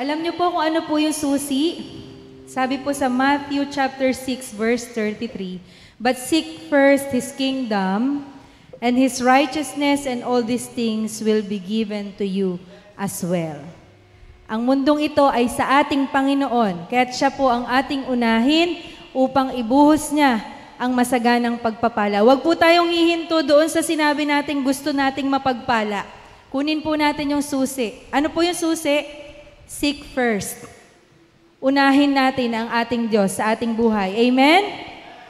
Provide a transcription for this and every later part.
Alam niyo po kung ano po yung susi? Sabi po sa Matthew chapter 6 verse 33, "But seek first His kingdom and His righteousness, and all these things will be given to you as well." Ang mundong ito ay sa ating Panginoon, kaya't Siya po ang ating unahin upang ibuhos niya ang masaganang pagpapala. Huwag po tayong hihinto doon sa sinabi nating gusto nating mapagpala. Kunin po natin yung susi. Ano po yung susi? Seek first. Unahin natin ang ating Diyos sa ating buhay. Amen?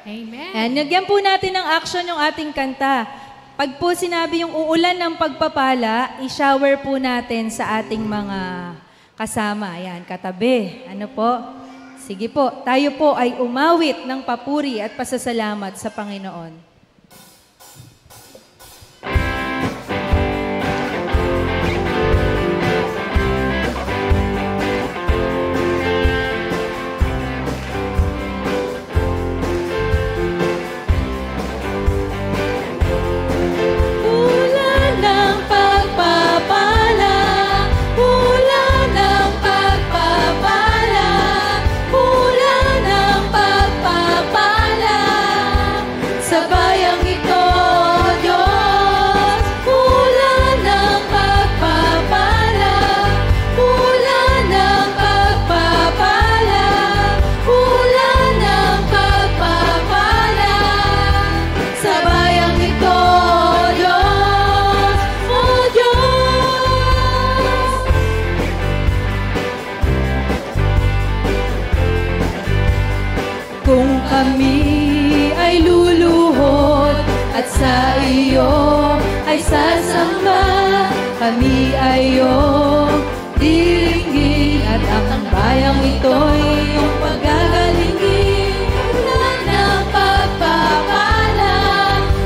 Amen. And nagyan po natin ng action yung ating kanta. Pag po sinabi yung uulan ng pagpapala, i-shower po natin sa ating mga kasama. Ayan, katabi. Ano po? Sige po, tayo po ay umawit ng papuri at pasasalamat sa Panginoon. Kami ay luluhod at sa iyo ay sasamba. Kami ay iyong diringgin at ang bayang ito'y iyong pagagalingin. Ulan ng pagpapala,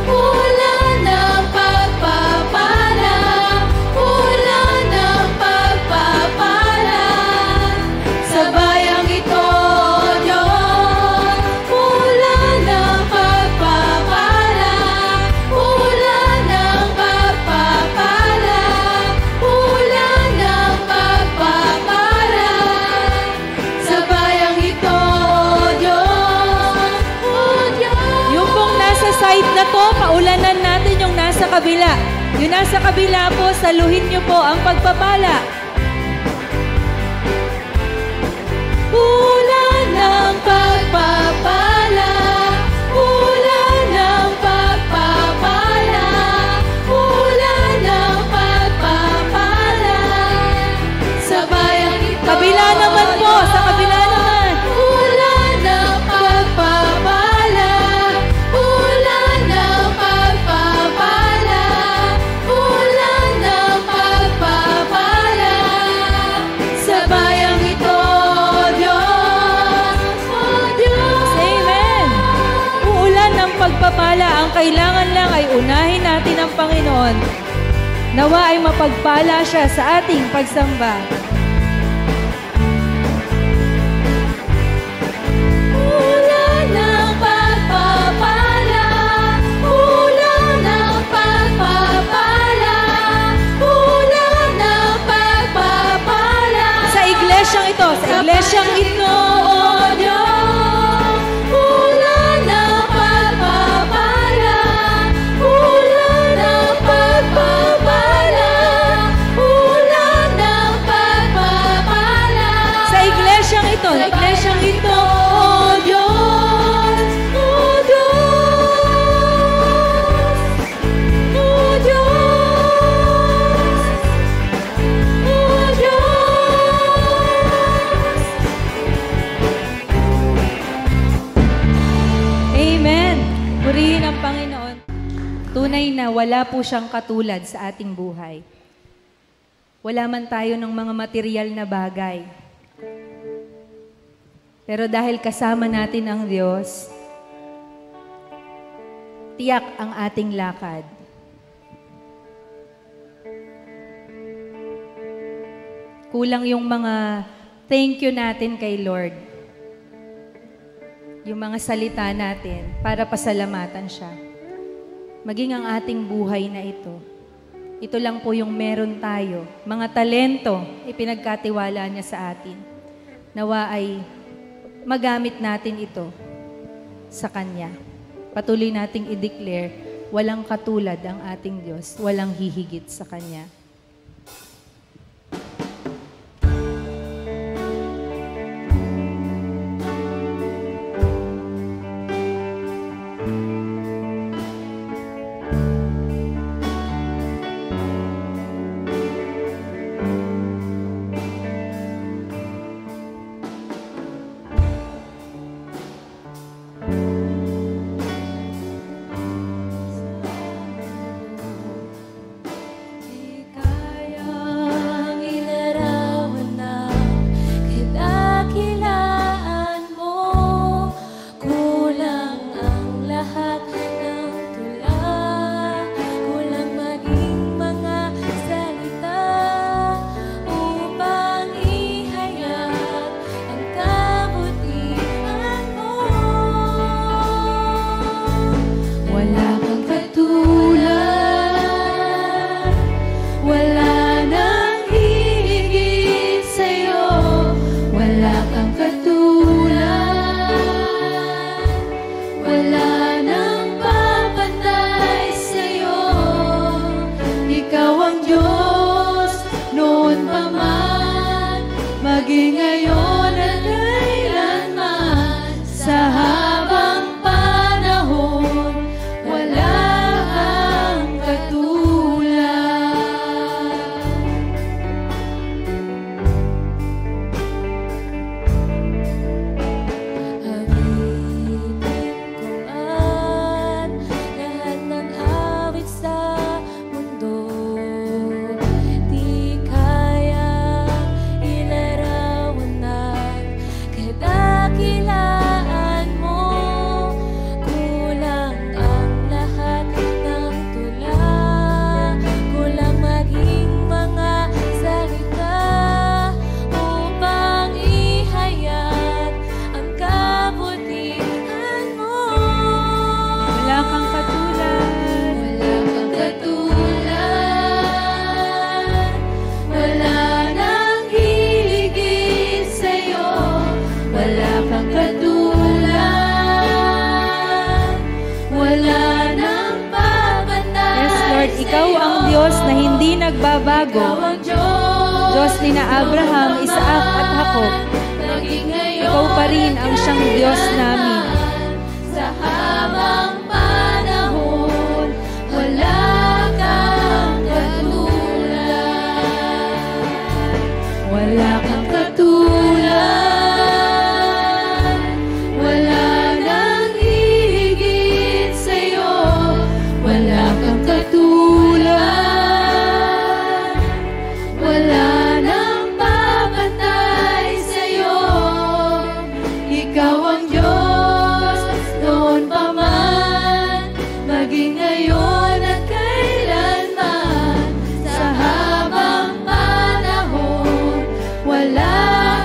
ulan ng pagpapala, ulan ng pagpapala sa bayang ito. Side na to, paulanan natin yung nasa kabila. Yung nasa kabila po, saluhin niyo po ang pagpapala. Ulan ng pagpapala, ulan ng pagpapala, ulan ng pagpapala sa bayang ito. Kabila naman po, sa kabila naman. Ulan ng pagpapala, pagpapala. Ang kailangan lang ay unahin natin ang Panginoon. Nawa ay mapagpala siya sa ating pagsamba. Ulan ng pagpapala, ulan ng pagpapala, ulan ng pagpapala. Sa iglesyang ito, sa iglesyang ito, O Diyos. Sa iglesyang ito, O Diyos, O Diyos, O Diyos, O Diyos. Amen. Purihin ang Panginoon. Tunay na wala po siyang katulad sa ating buhay. Wala man tayo ng mga material na bagay. Pero dahil kasama natin ang Diyos, tiyak ang ating lakad. Kulang yung mga thank you natin kay Lord. Yung mga salita natin para pasalamatan siya. Maging ang ating buhay na ito Ito lang po yung meron tayo. Mga talento, ipinagkatiwala niya sa atin. Nawa ay magamit natin ito sa Kanya. Patuloy nating i-declare, walang katulad ang ating Diyos, walang hihigit sa Kanya. Nagbabago, Diyos ni na Abraham, Isaac at Jacob. Ikaw pa rin ang siyang Diyos namin. Sa habang panahon, wala kang katulad. Wala kang katulad. Wala nang hihigit sa'yo. Wala kang katulad. Wala nang papatay sa'yo. Ikaw ang Diyos noon pa man, maging ngayon at kailanman. Sa habang panahon, wala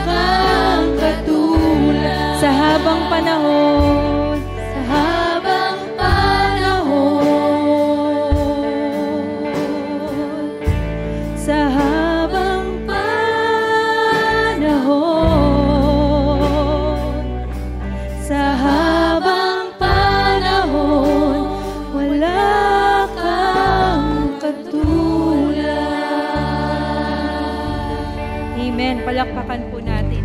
kang katulad. Sa habang panahon, Sa habang panahon, sa habang panahon, sa habang panahon, wala kang katulad. Amen. Palakpakan po natin.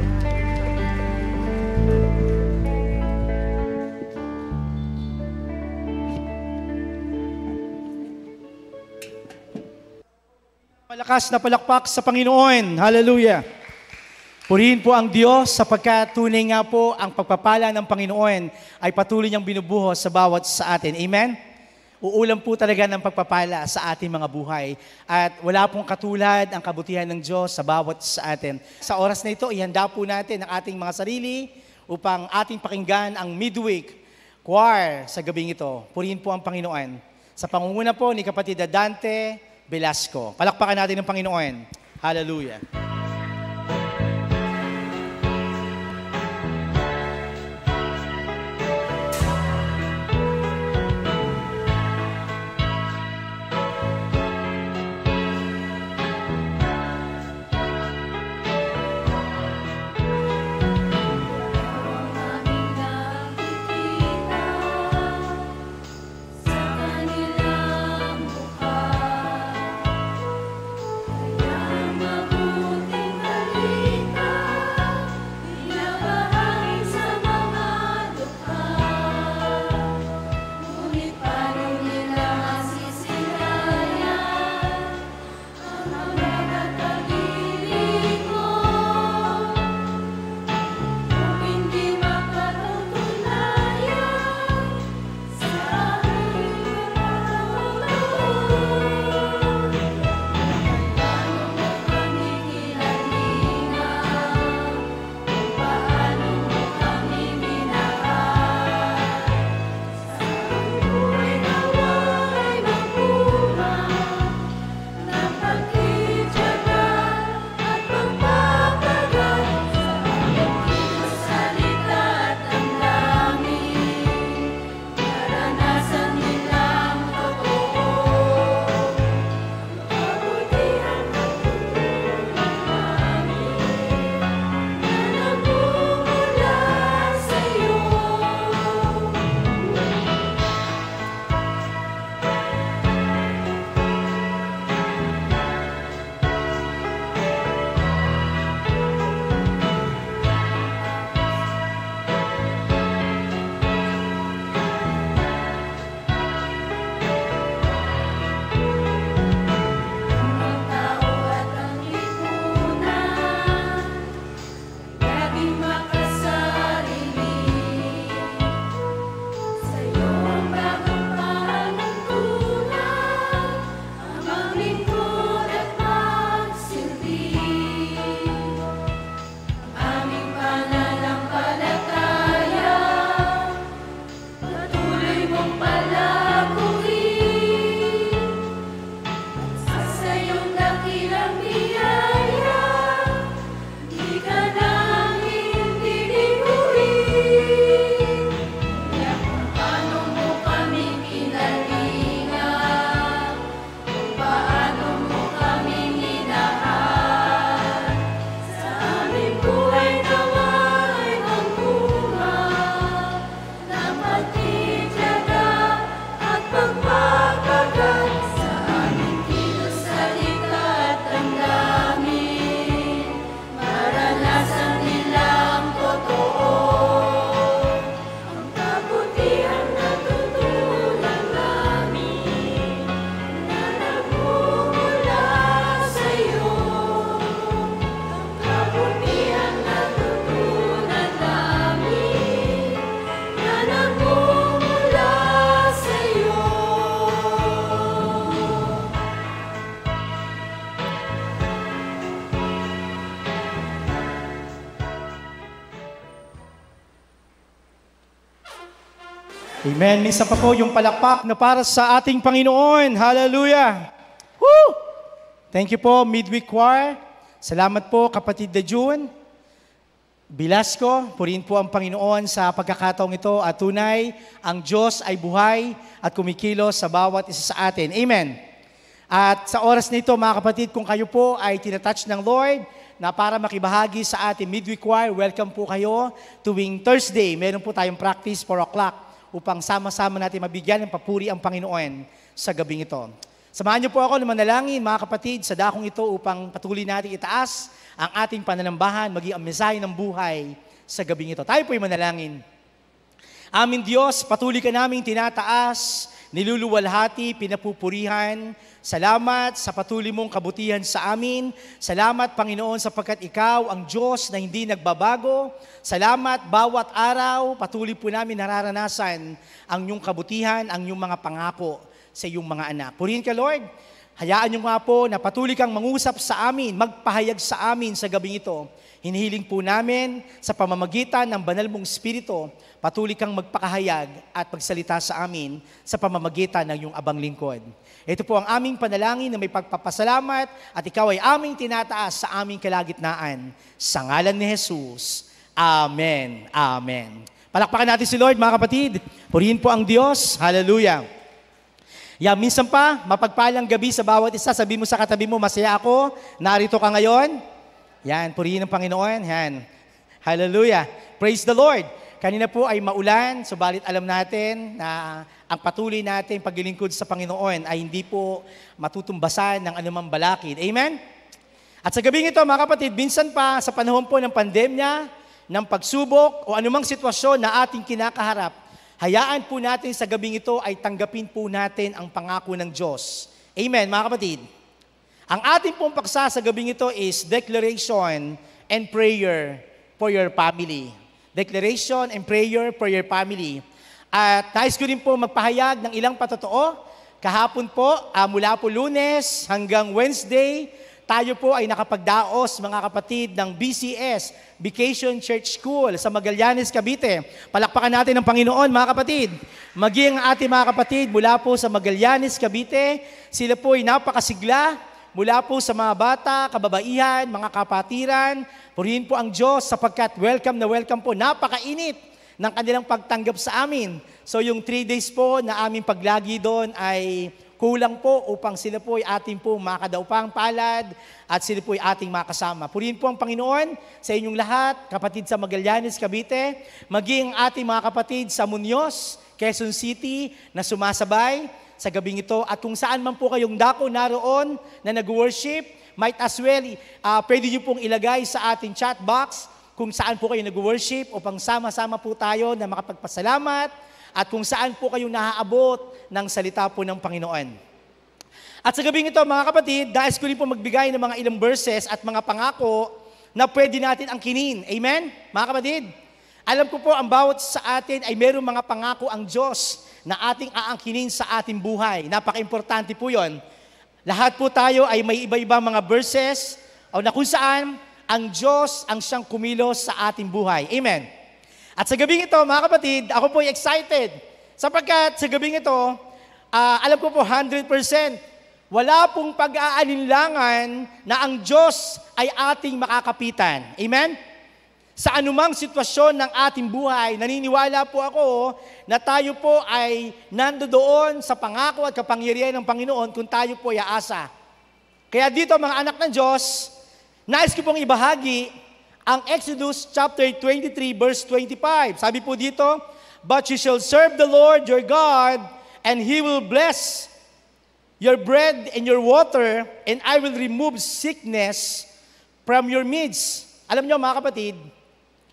Malakas na palakpak sa Panginoon. Hallelujah. Purihin po ang Diyos sapagkat tunay nga po ang pagpapala ng Panginoon ay patuloy niyang binubuhos sa bawat sa atin. Amen? Uulam po talaga ng pagpapala sa ating mga buhay. At wala pong katulad ang kabutihan ng Diyos sa bawat sa atin. Sa oras na ito, ihanda po natin ang ating mga sarili upang ating pakinggan ang midweek choir sa gabing ito. Purihin po ang Panginoon. Sa pangunguna po ni kapatid Dante Velasco. Palakpakan natin ng Panginoon. Hallelujah. Amen. Minsan pa po yung palakpak na para sa ating Panginoon. Hallelujah. Woo! Thank you po, Midweek Choir. Salamat po, kapatid na June. Bilasco, purihin po ang Panginoon sa pagkakataong ito at tunay, ang Diyos ay buhay at kumikilos sa bawat isa sa atin. Amen. At sa oras nito, mga kapatid, kung kayo po ay tinatouch ng Lord na para makibahagi sa ating Midweek Choir, welcome po kayo. Tuwing Thursday, meron po tayong practice 4 o'clock upang sama-sama natin mabigyan ng papuri ang Panginoon sa gabing ito. Samahan niyo po ako na manalangin, mga kapatid, sa dakong ito upang patuloy natin itaas ang ating pananambahan, maging ang mensahe ng buhay sa gabing ito. Tayo po'y manalangin. Aming Diyos, patuloy ka naming tinataas, niluluwalhati, pinapupurihan. Salamat sa patuloy mong kabutihan sa amin. Salamat, Panginoon, sapagkat Ikaw ang Diyos na hindi nagbabago. Salamat, bawat araw, patuloy po namin nararanasan ang iyong kabutihan, ang iyong mga pangako sa iyong mga anak. Purihin ka, Lord. Hayaan niyo nga po na patuloy kang mangusap sa amin, magpahayag sa amin sa gabing ito. Hinihiling po namin sa pamamagitan ng banal mong Espiritu, patuloy kang magpakahayag at magsalita sa amin sa pamamagitan ng iyong abang lingkod. Ito po ang aming panalangin na may pagpapasalamat at ikaw ay aming tinataas sa aming kalagitnaan. Sa ngalan ni Jesus. Amen. Amen. Palakpakan natin si Lord, mga kapatid. Purihin po ang Diyos. Hallelujah. Minsan pa, mapagpalang gabi sa bawat isa. Sabi mo sa katabi mo, masaya ako. Narito ka ngayon. Yan, purihin ang Panginoon. Yan. Hallelujah. Praise the Lord. Kanina po ay maulan, subalit alam natin na ang patuloy natin paglilingkod sa Panginoon ay hindi po matutumbasan ng anumang balakid. Amen? At sa gabing ito, mga kapatid, minsan pa sa panahon po ng pandemya, ng pagsubok o anumang sitwasyon na ating kinakaharap, hayaan po natin sa gabing ito ay tanggapin po natin ang pangako ng Diyos. Amen, mga kapatid? Ang ating pong paksa sa gabing ito is declaration and prayer for your family. Declaration and prayer for your family. At nais ko rin po magpahayag ng ilang patotoo. Kahapon po, mula po Lunes hanggang Wednesday, tayo po ay nakapagdaos, mga kapatid, ng BCS, Vacation Church School sa Magallanes, Cavite. Palakpakan natin ang Panginoon, mga kapatid. Maging ang ating mga kapatid mula po sa Magallanes, Cavite, sila po ay napakasigla, mula po sa mga bata, kababaihan, mga kapatiran. Purihin po ang Diyos sapagkat welcome na welcome po. Napakainit ng kanilang pagtanggap sa amin. So yung 3 days po na aming paglagi doon ay kulang po upang sila po ay ating po makadaupang palad at sila po ay ating makasama. Purihin po ang Panginoon sa inyong lahat, kapatid sa Magallanes, Cavite, maging ating mga kapatid sa Muñoz, Quezon City na sumasabay sa gabing ito. At kung saan man po kayong dako naroon na nag-worship, might as well, pwede nyo pong ilagay sa ating chat box kung saan po kayo nag-worship upang sama-sama po tayo na makapagpasalamat at kung saan po kayo naaabot ng salita po ng Panginoon. At sa gabing ito, mga kapatid, nais ko rin po magbigay ng mga ilang verses at mga pangako na pwede natin angkinin. Amen? Mga kapatid, alam ko po ang bawat sa atin ay mayroong mga pangako ang Diyos na ating aangkinin sa ating buhay. Napaka-importante po yon. Lahat po tayo ay may iba-ibang mga verses o na kung saan ang Diyos ang siyang kumilos sa ating buhay. Amen. At sa gabing ito, mga kapatid, ako po ay excited sapagkat sa gabing ito, alam ko po 100%, wala pong pag-aalinlangan na ang Diyos ay ating makakapitan. Amen? Sa anumang sitwasyon ng ating buhay, naniniwala po ako na tayo po ay nandoon sa pangako at kapangyarihan ng Panginoon kung tayo po ay aasa. Kaya dito, mga anak ng Diyos, nais ko pong ibahagi ang Exodus chapter 23 verse 25. Sabi po dito, "But you shall serve the Lord your God, and He will bless your bread and your water, and I will remove sickness from your midst." Alam niyo, mga kapatid,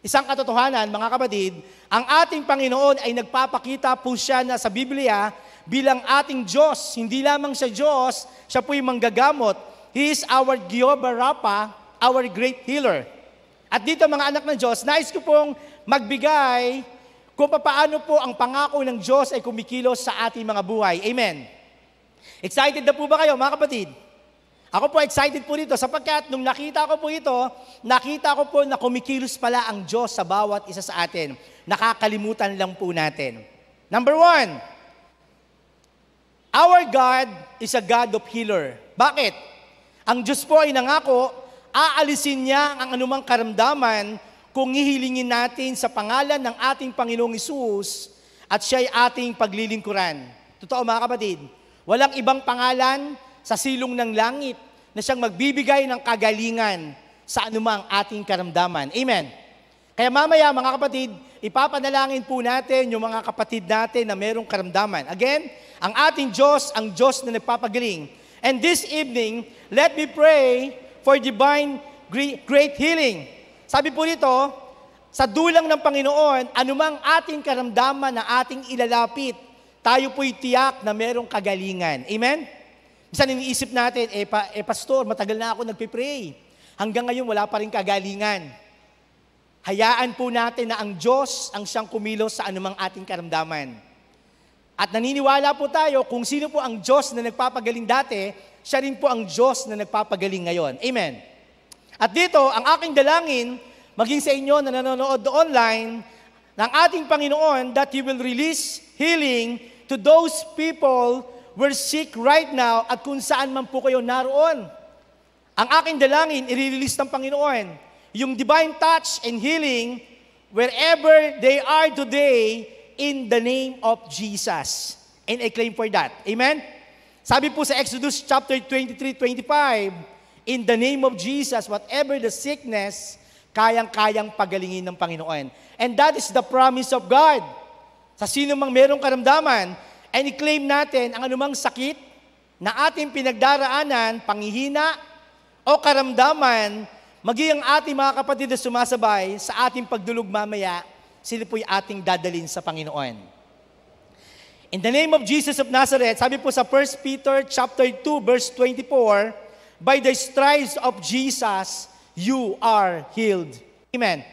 isang katotohanan, mga kapatid, ang ating Panginoon ay nagpapakita po siya na sa Biblia bilang ating Diyos. Hindi lamang siya Diyos, siya po yung manggagamot. He is our Jehovah Rapha, our great healer. At dito, mga anak ng Diyos, nais ko pong magbigay kung paano po ang pangako ng Diyos ay kumikilos sa ating mga buhay. Amen. Excited na po ba kayo, mga kapatid? Ako po excited po dito sapagkat nung nakita ko po ito, nakita ko po na kumikilos pala ang Diyos sa bawat isa sa atin. Nakakalimutan lang po natin. Number one, our God is a God of healer. Bakit? Ang Diyos po ay nangako, aalisin niya ang anumang karamdaman kung hihilingin natin sa pangalan ng ating Panginoong Hesus at siya'y ating paglilingkuran. Totoo mga kapatid, walang ibang pangalan sa silong ng langit na siyang magbibigay ng kagalingan sa anumang ating karamdaman. Amen. Kaya mamaya mga kapatid, ipapanalangin po natin yung mga kapatid natin na merong karamdaman. Again, ang ating Diyos, ang Diyos na nagpapagaling. And this evening, let me pray for divine great healing. Sabi po nito, sa dulang ng Panginoon, anumang ating karamdaman na ating ilalapit, tayo po'y tiyak na merong kagalingan. Amen? Minsan iniisip natin, pastor, matagal na ako nagpipray. Hanggang ngayon, wala pa rin kagalingan. Hayaan po natin na ang Diyos ang siyang kumilos sa anumang ating karamdaman. At naniniwala po tayo kung sino po ang Diyos na nagpapagaling dati, siya rin po ang Diyos na nagpapagaling ngayon. Amen. At dito, ang aking dalangin, maging sa inyo na nanonood online, ng ating Panginoon, that He will release healing to those people who are sick right now at kung saan man po kayo naroon. Ang aking dalangin, i-release ng Panginoon, yung divine touch and healing wherever they are today in the name of Jesus. And I claim for that. Amen? Sabi po sa Exodus chapter 23-25, in the name of Jesus, whatever the sickness, kayang-kayang pagalingin ng Panginoon. And that is the promise of God. Sa sino mang merong karamdaman, and i-claim natin ang anumang sakit na ating pinagdaraanan, panghihina, o karamdaman, maging ang ating mga kapatid na sumasabay sa ating pagdulog mamaya, sila po'y ating dadalhin sa Panginoon. In the name of Jesus of Nazareth, sabi po sa 1 Peter chapter 2, verse 24, by the stripes of Jesus, you are healed. Amen.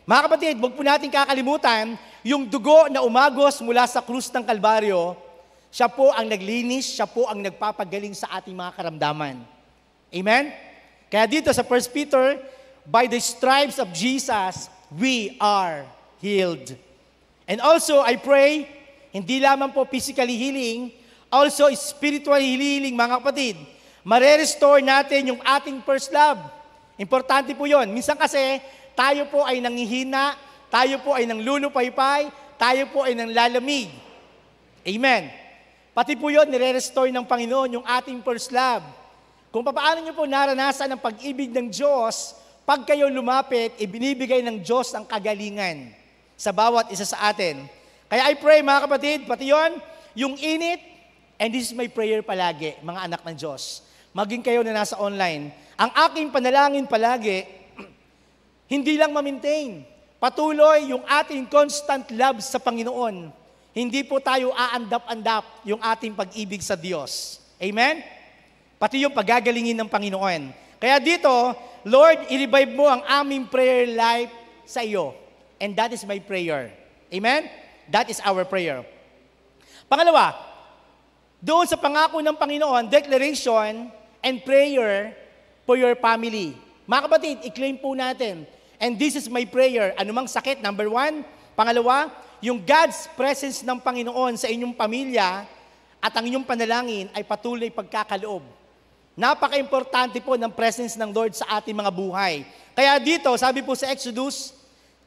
Mga kapatid, huwag po natin kakalimutan, yung dugo na umagos mula sa krus ng Kalbaryo, siya po ang naglinis, siya po ang nagpapagaling sa ating mga karamdaman. Amen? Kaya dito sa 1 Peter, by the stripes of Jesus, we are healed. And also, I pray, hindi lamang po physically healing, also spiritually healing, mga kapatid. Mare-restore natin yung ating first love. Importante po yun. Minsan kasi, tayo po ay nanghihina, tayo po ay nanglulupaypay, tayo po ay nanglalamig. Amen. Pati po yun, nire-restore ng Panginoon yung ating first love. Kung paano nyo po naranasan ang pag-ibig ng Diyos, pag kayo lumapit, ibinibigay ng Diyos ang kagalingan sa bawat isa sa atin. Kaya I pray mga kapatid, pati yun, yung init, and this is my prayer palagi, mga anak ng Diyos. Maging kayo na nasa online. Ang aking panalangin palagi, hindi lang ma-maintain. Patuloy yung ating constant love sa Panginoon. Hindi po tayo aandap-andap yung ating pag-ibig sa Diyos. Amen? Pati yung pagagalingin ng Panginoon. Kaya dito, Lord, i-revive mo ang aming prayer life sa iyo. And that is my prayer. Amen? That is our prayer. Pangalawa, doon sa pangako ng Panginoon, declaration and prayer for your family. Mga kapatid, i-claim po natin. And this is my prayer. Anumang sakit, number one. Pangalawa, yung God's presence ng Panginoon sa inyong pamilya at ang inyong panalangin ay patuloy pagkakaloob. Napaka-importante po ng presence ng Lord sa ating mga buhay. Kaya dito, sabi po sa Exodus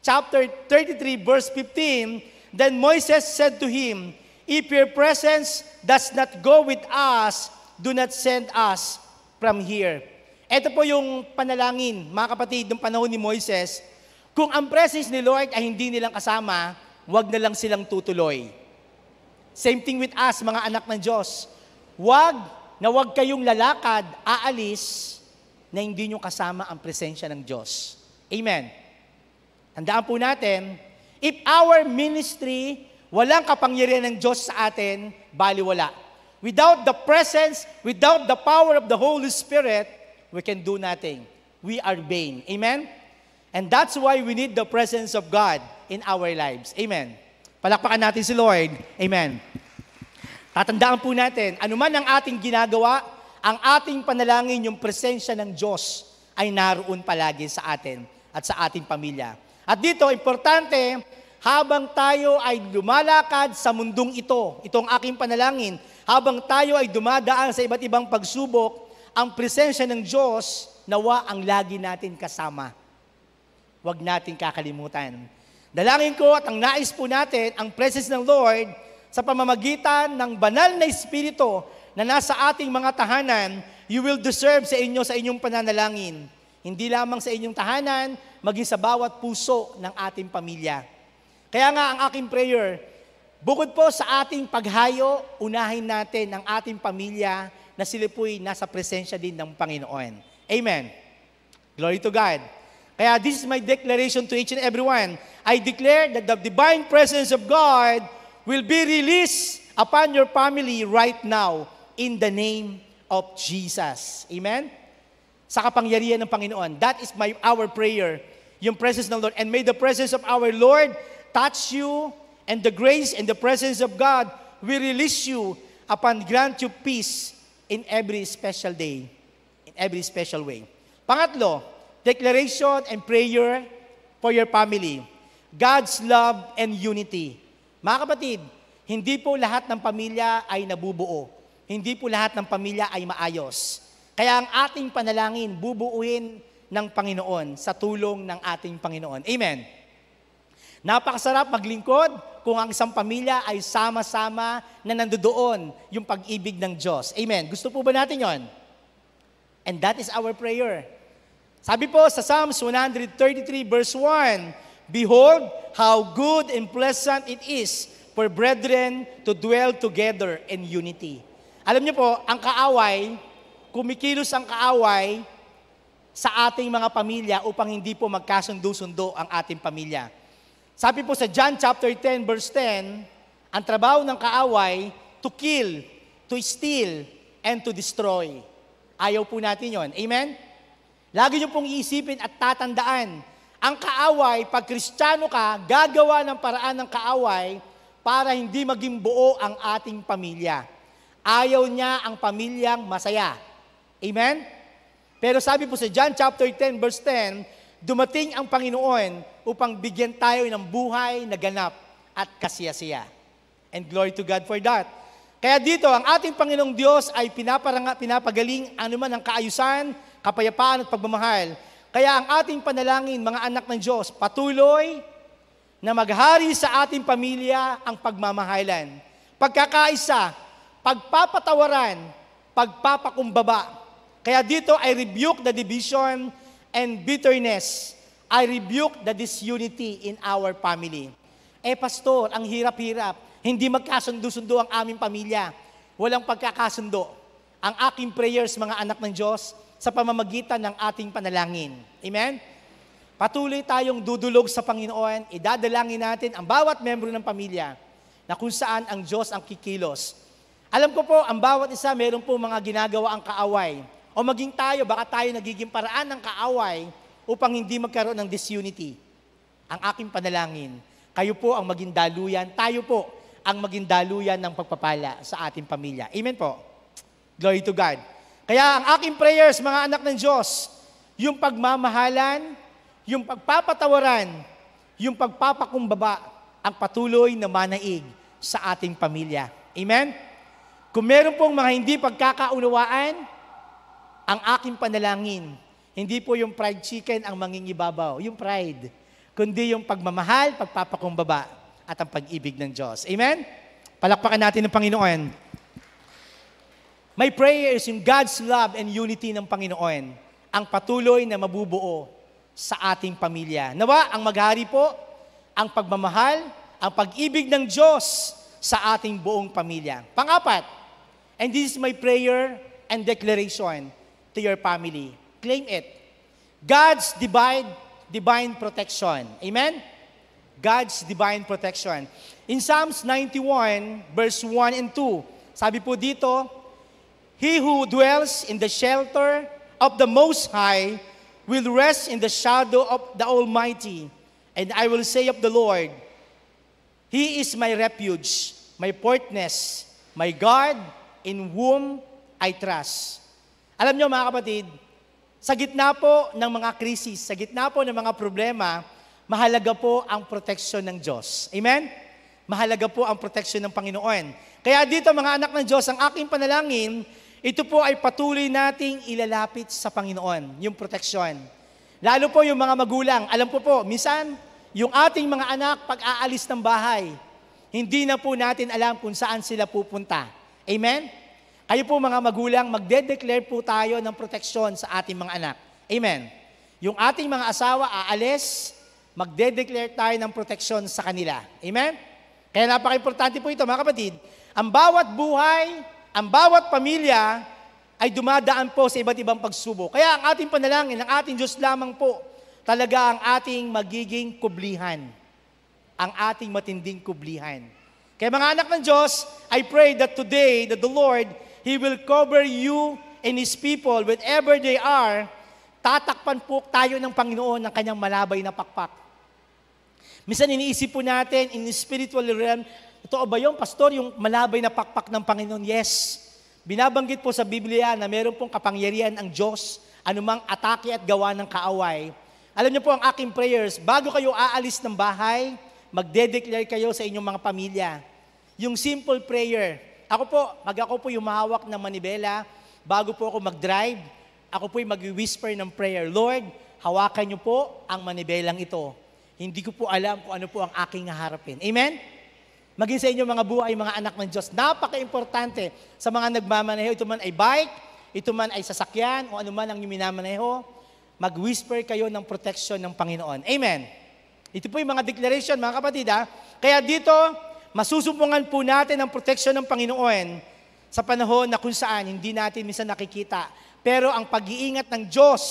chapter 33, verse 15, then Moses said to him, if your presence does not go with us, do not send us from here. Ito po yung panalangin, mga kapatid, ng panahon ni Moises. Kung ang presence ni Lord ay hindi nilang kasama, wag na lang silang tutuloy. Same thing with us, mga anak ng Diyos. Wag kayong lalakad, aalis, na hindi nyo kasama ang presensya ng Diyos. Amen. Tandaan po natin, if our ministry, walang kapangyarihan ng Diyos sa atin, baliwala. Without the presence, without the power of the Holy Spirit, we can do nothing. We are vain. Amen? And that's why we need the presence of God in our lives. Amen. Palakpakan natin si Lord. Amen. Tatandaan po natin, anuman ang ating ginagawa, ang ating panalangin, yung presensya ng Diyos ay naroon palagi sa atin at sa ating pamilya. At dito, importante, habang tayo ay lumalakad sa mundong ito, itong aking panalangin, habang tayo ay dumadaan sa iba't ibang pagsubok, ang presensya ng Diyos, nawa ang lagi natin kasama. Huwag natin kakalimutan. Dalangin ko at ang nais po natin, ang presence ng Lord, sa pamamagitan ng banal na Espiritu na nasa ating mga tahanan, you will deserve sa inyo sa inyong pananalangin. Hindi lamang sa inyong tahanan, maging sa bawat puso ng ating pamilya. Kaya nga ang aking prayer, bukod po sa ating paghayo, unahin natin ang ating pamilya na sila po'y nasa presensya din ng Panginoon. Amen. Glory to God. Kaya this is my declaration to each and everyone. I declare that the divine presence of God will be released upon your family right now in the name of Jesus. Amen? Sa kapangyarihan ng Panginoon. That is our prayer. Yung presence ng Lord. And may the presence of our Lord touch you, and the grace and the presence of God will release you upon grant you peace in every special day, in every special way. Pangatlo, declaration and prayer for your family. God's love and unity. Mga kapatid, hindi po lahat ng pamilya ay nabubuo. Hindi po lahat ng pamilya ay maayos. Kaya ang ating panalangin, bubuuin ng Panginoon sa tulong ng ating Panginoon. Amen. Napakasarap maglingkod kung ang isang pamilya ay sama-sama na nandoon yung pag-ibig ng Diyos. Amen. Gusto po ba natin yon? And that is our prayer. Sabi po sa Psalms 133 verse 1, Behold, how good and pleasant it is for brethren to dwell together in unity. Alam niyo po, ang kaaway, kumikilos ang kaaway sa ating mga pamilya upang hindi po magkasundo-sundo ang ating pamilya. Sabi po sa John chapter 10 verse 10, ang trabaho ng kaaway, to kill, to steal, and to destroy. Ayaw po natin yon. Amen? Lagi niyo pong iisipin at tatandaan, ang kaaway, pag Kristiyano ka, gagawa ng paraan ng kaaway para hindi maging buo ang ating pamilya. Ayaw niya ang pamilyang masaya. Amen? Pero sabi po sa John chapter 10 verse 10, dumating ang Panginoon upang bigyan tayo ng buhay na ganap at kasiyasiya. And glory to God for that. Kaya dito, ang ating Panginoong Diyos ay pinapagaling anuman ang kaayusan, kapayapaan at pagmamahal. Kaya ang ating panalangin, mga anak ng Diyos, patuloy na maghari sa ating pamilya ang pagmamahalan. Pagkakaisa, pagpapatawaran, pagpapakumbaba. Kaya dito, I rebuke the division and bitterness. I rebuke the disunity in our family. Pastor, ang hirap-hirap. Hindi magkasundo-sundo ang aming pamilya. Walang pagkakasundo. Ang aking prayers, mga anak ng Diyos, sa pamamagitan ng ating panalangin. Amen? Patuloy tayong dudulog sa Panginoon. Idadalangin natin ang bawat membro ng pamilya na kung saan ang Diyos ang kikilos. Alam ko po, ang bawat isa, meron po mga ginagawa ang kaaway. O maging tayo, baka tayo nagiging paraan ng kaaway upang hindi magkaroon ng disunity. Ang aking panalangin, kayo po ang maging daluyan, tayo po ang maging daluyan ng pagpapala sa ating pamilya. Amen po. Glory to God. Kaya ang aking prayers, mga anak ng Diyos, yung pagmamahalan, yung pagpapatawaran, yung pagpapakumbaba, ang patuloy na manaig sa ating pamilya. Amen? Kung meron pong mga hindi pagkakaunawaan, ang aking panalangin, hindi po yung fried chicken ang mangingibabaw, yung pride, kundi yung pagmamahal, pagpapakumbaba, at ang pag-ibig ng Diyos. Amen? Palakpakan natin ng Panginoon. My prayer is yung God's love and unity ng Panginoon, ang patuloy na mabubuo sa ating pamilya. Nawa, ang maghari po, ang pagmamahal, ang pag-ibig ng Diyos sa ating buong pamilya. Pangapat, and this is my prayer and declaration to your family. Claim it. God's divine protection. Amen? God's divine protection. In Psalms 91, verse 1 and 2, sabi po dito, He who dwells in the shelter of the Most High will rest in the shadow of the Almighty. And I will say of the Lord, He is my refuge, my fortress, my God, in whom I trust. Alam nyo mga kapatid, sa gitna po ng mga krisis, sa gitna po ng mga problema, mahalaga po ang proteksyon ng Diyos. Amen? Mahalaga po ang proteksyon ng Panginoon. Kaya dito mga anak ng Diyos, ang aking panalangin, ito po ay patuloy nating ilalapit sa Panginoon, yung proteksyon. Lalo po yung mga magulang. Alam po, minsan, yung ating mga anak pag aalis ng bahay, hindi na po natin alam kung saan sila pupunta. Amen? Kayo po mga magulang, magde-declare po tayo ng proteksyon sa ating mga anak. Amen? Yung ating mga asawa aalis, magde-declare tayo ng proteksyon sa kanila. Amen? Kaya napaka-importante po ito mga kapatid. Ang bawat buhay, ang bawat pamilya ay dumadaan po sa iba't ibang pagsubok. Kaya ang ating panalangin, ang ating Diyos lamang po, talaga ang ating magiging kublihan. Ang ating matinding kublihan. Kaya mga anak ng Diyos, I pray that today, that the Lord, He will cover you and His people, wherever they are, tatakpan po tayo ng Panginoon ng kanyang malabay na pakpak. Minsan iniisip po natin, in the spiritual realm, totoo ba yung pastor, yung malabay na pakpak ng Panginoon? Yes. Binabanggit po sa Biblia na meron pong kapangyarihan ang Diyos, anumang atake at gawa ng kaaway. Alam niyo po ang aking prayers, bago kayo aalis ng bahay, magde-declare kayo sa inyong mga pamilya. Yung simple prayer, ako po yung mahawak ng manibela, bago po ako mag-drive, ako po yung mag-whisper ng prayer, Lord, hawakan niyo po ang manibelang ito. Hindi ko po alam kung ano po ang aking haharapin. Amen? Maging sa inyong mga buhay, mga anak ng Diyos, napaka-importante sa mga nagmamaneho, ito man ay bike, ito man ay sasakyan, o ano man ang minamaneho, mag-whisper kayo ng protection ng Panginoon. Amen? Ito po yung mga declaration, mga kapatid. Kaya dito, masusumbungan po natin ang protection ng Panginoon sa panahon na kung saan hindi natin minsan nakikita. Pero ang pag-iingat ng Diyos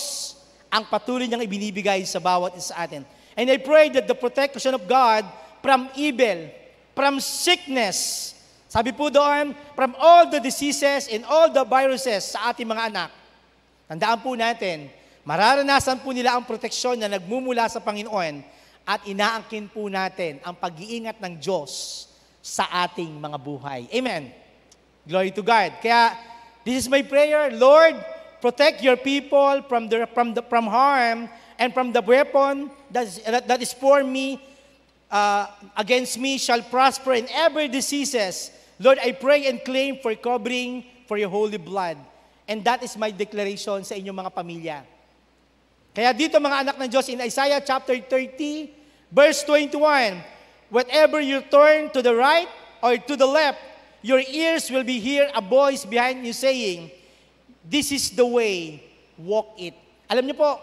ang patuloy niyang ibinibigay sa bawat isa sa atin. And I pray that the protection of God from evil, from sickness, sabi po doon, from all the diseases and all the viruses sa ating mga anak. Tandaan po natin, mararanasan po nila ang proteksyon na nagmumula sa Panginoon at inaangkin po natin ang pag-iingat ng Diyos sa ating mga buhay. Amen. Glory to God. Kaya, this is my prayer, Lord, protect your people from harm and from the weapon that is for me, against me shall prosper in every diseases. Lord, I pray and claim for covering for your holy blood. And that is my declaration sa inyong mga pamilya. Kaya dito mga anak ng Diyos, in Isaiah chapter 30, verse 21, whatever you turn to the right or to the left, your ears will be hear a voice behind you saying, this is the way, walk it. Alam niyo po,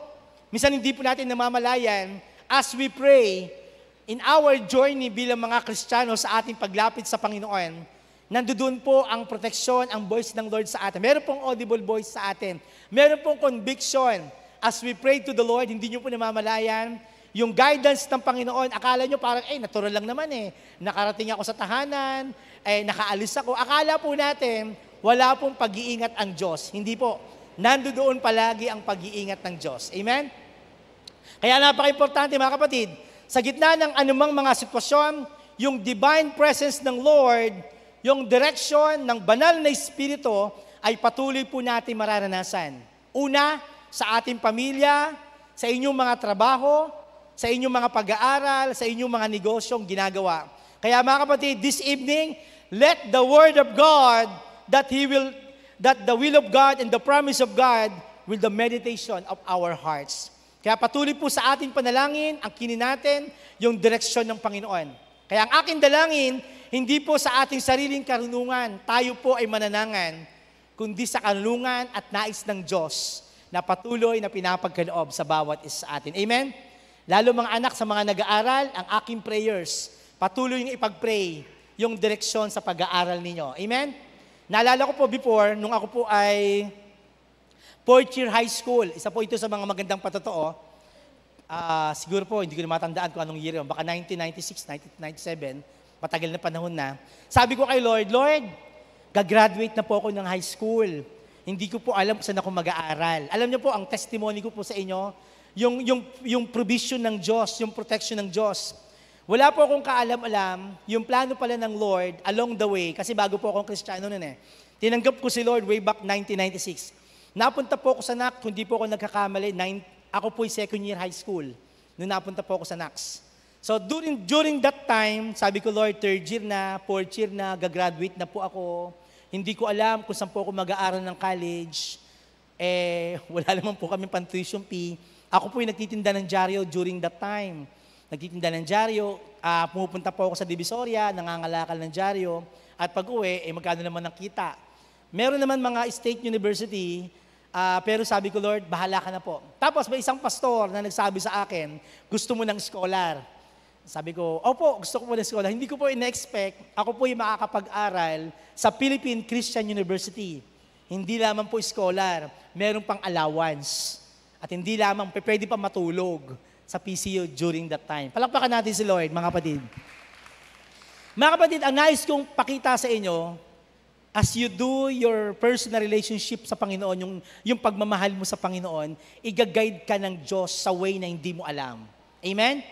minsan hindi po natin namamalayan, as we pray, in our journey bilang mga Kristiyano sa ating paglapit sa Panginoon, nandoon po ang proteksyon, ang voice ng Lord sa atin. Meron pong audible voice sa atin. Meron pong conviction. As we pray to the Lord, hindi nyo po namamalayan, yung guidance ng Panginoon, akala nyo parang, natural lang naman nakarating ako sa tahanan, nakaalis ako. Akala po natin, wala pong pag-iingat ang Diyos. Hindi po. Nandoon palagi ang pag-iingat ng Diyos. Amen? Kaya napaka-importante mga kapatid, sa gitna ng anumang mga sitwasyon, yung divine presence ng Lord, yung direction ng banal na Espiritu, ay patuloy po natin mararanasan. Una, sa ating pamilya, sa inyong mga trabaho, sa inyong mga pag-aaral, sa inyong mga negosyong ginagawa. Kaya mga kapatid, this evening, let the Word of God, that the will of God and the promise of God will the meditation of our hearts. Kaya patuloy po sa ating panalangin, ang kinin natin, yung direksyon ng Panginoon. Kaya ang aking dalangin, hindi po sa ating sariling karunungan, tayo po ay mananangan, kundi sa karunungan at nais ng Diyos na patuloy na pinapagkaloob sa bawat isa sa atin. Amen? Lalo mga anak sa mga nag-aaral, ang aking prayers, patuloy yung ipag-pray yung direksyon sa pag-aaral ninyo. Amen? Naalala ko po before, nung ako po ay fourth year high school, isa po ito sa mga magandang patotoo, siguro po, hindi ko na matandaan kung anong year yun, baka 1996, 1997, matagal na panahon na. Sabi ko kay Lord, gagraduate na po ako ng high school. Hindi ko po alam kung saan ako mag-aaral. Alam niyo po, ang testimony ko po sa inyo, yung provision ng Diyos, yung protection ng Diyos. Wala po akong kaalam-alam, yung plano pala ng Lord along the way, kasi bago po akong Kristiyano nun Tinanggap ko si Lord way back 1996. Napunta po ako sa NAC, hindi po ako nagkakamali, ako po ay second year high school. nung napunta po ako sa NACS. So during that time, sabi ko, Lord, 3rd year na, 4th year na, gagraduate na po ako. Hindi ko alam kung saan po ako mag-aaral ng college. Wala naman po kami pang-tuition fee. Ako po yung nagtitinda ng dyaryo during that time. Nagtitinda ng dyaryo, pumupunta po ako sa Divisoria, nangangalakal ng dyaryo, at pag-uwi, magkano naman ang kita. Meron naman mga state university, pero sabi ko, Lord, bahala ka na po. Tapos may isang pastor na nagsabi sa akin, gusto mo ng scholar. Sabi ko, opo, gusto ko po ng scholar. Hindi ko po in-expect, ako po yung makakapag-aral sa Philippine Christian University. Hindi lamang po scholar, meron pang allowance. At hindi lamang, pwede pa matulog sa PCU during that time. Palakpakan natin si Lord, mga kapatid. Mga kapatid, ang nais kong pakita sa inyo, as you do your personal relationship sa Panginoon, yung pagmamahal mo sa Panginoon, i-guide ka ng Diyos sa way na hindi mo alam. Amen?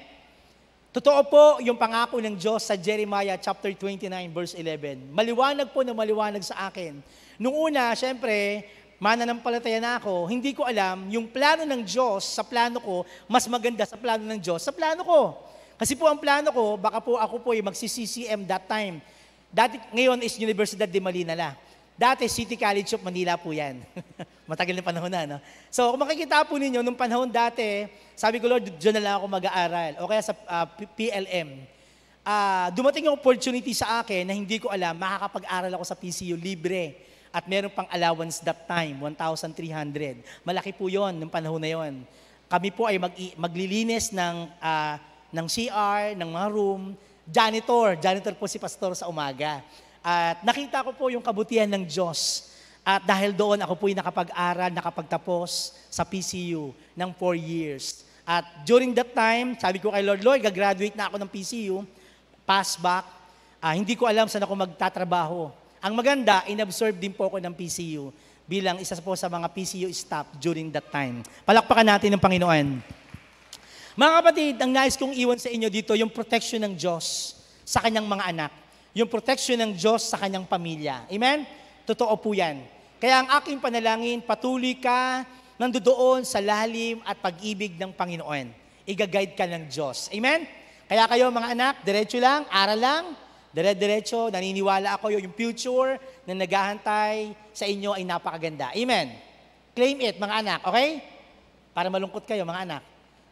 Totoo po yung pangako ng Diyos sa Jeremiah chapter 29 verse 11. Maliwanag po na maliwanag sa akin. Nung una, syempre, mananampalataya na ako, hindi ko alam yung plano ng Diyos sa plano ko, mas maganda sa plano ng Diyos sa plano ko. Kasi po ang plano ko, baka po ako po yung magsi-CCM that time. Ngayon is Universidad de Manila. Dati, City College of Manila po yan. Matagal na panahon na, no? So, kung makikita po ninyo, nung panahon dati, sabi ko, Lord, dyan na lang ako mag-aaral. O kaya sa PLM. Dumating yung opportunity sa akin na hindi ko alam, makakapag-aral ako sa PCU libre. At meron pang allowance that time, 1,300. Malaki po yon nung panahon na yon. Kami po ay maglilinis ng CR, ng mga room. Janitor po si pastor sa umaga. At nakita ko po yung kabutihan ng Diyos. At dahil doon, ako po yung nakapag-aral, nakapagtapos sa PCU ng 4 years. At during that time, sabi ko kay Lord, gagraduate na ako ng PCU, pass back. Hindi ko alam saan ako magtatrabaho. Ang maganda, inabsorb din po ako ng PCU bilang isa po sa mga PCU staff during that time. Palakpakan natin ng Panginoon. Mga kapatid, ang nais kong iwan sa inyo dito, yung protection ng Diyos sa kanyang mga anak. Yung protection ng Diyos sa kanyang pamilya. Amen? Totoo po yan. Kaya ang aking panalangin, patuloy ka nandoon sa lalim at pag-ibig ng Panginoon. Iga-guide ka ng Diyos. Amen? Kaya kayo mga anak, diretso lang, aral lang, dire-diretso, naniniwala ako yung future na naghahantay sa inyo ay napakaganda. Amen? Claim it, mga anak, okay? Para malungkot kayo, mga anak.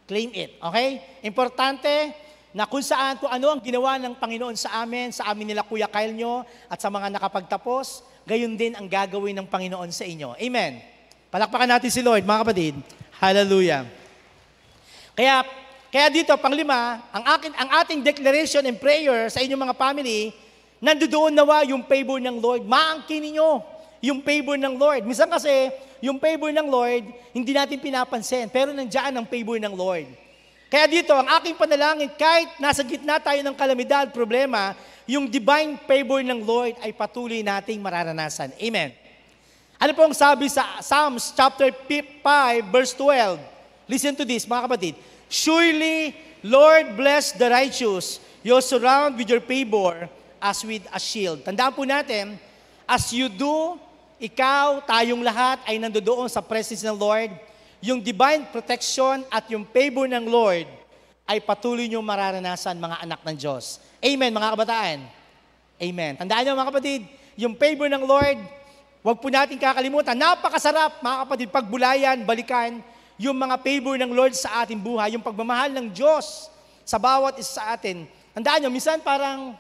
Claim it, okay? Importante na kung ano ang ginawa ng Panginoon sa amin nila Kuya Kyle nyo, at sa mga nakapagtapos, gayon din ang gagawin ng Panginoon sa inyo. Amen. Palakpakan natin si Lord, mga kapatid. Hallelujah. Kaya dito, panglima, ang ating declaration and prayer sa inyong mga family, nandoon nawa yung favor ng Lord. Maangkin ninyo yung favor ng Lord. Minsan kasi, yung favor ng Lord, hindi natin pinapansin, pero nandiyan ang favor ng Lord. Kaya dito, ang aking panalangin, kahit nasa gitna tayo ng kalamidad, problema, yung divine favor ng Lord ay patuloy nating mararanasan. Amen. Ano po ang sabi sa Psalms chapter 5, verse 12? Listen to this, mga kapatid. Surely, Lord bless the righteous. You surround with your favor as with a shield. Tandaan po natin, as you do, ikaw, tayong lahat ay nandoon sa presence ng Lord. Yung divine protection at yung favor ng Lord ay patuloy nyo mararanasan, mga anak ng Diyos. Amen, mga kabataan. Amen. Tandaan nyo, mga kapatid, yung favor ng Lord, huwag po natin kakalimutan. Napakasarap, mga kapatid, pagbulayan, balikan, yung mga favor ng Lord sa ating buhay, yung pagmamahal ng Diyos sa bawat isa sa atin. Tandaan nyo, minsan parang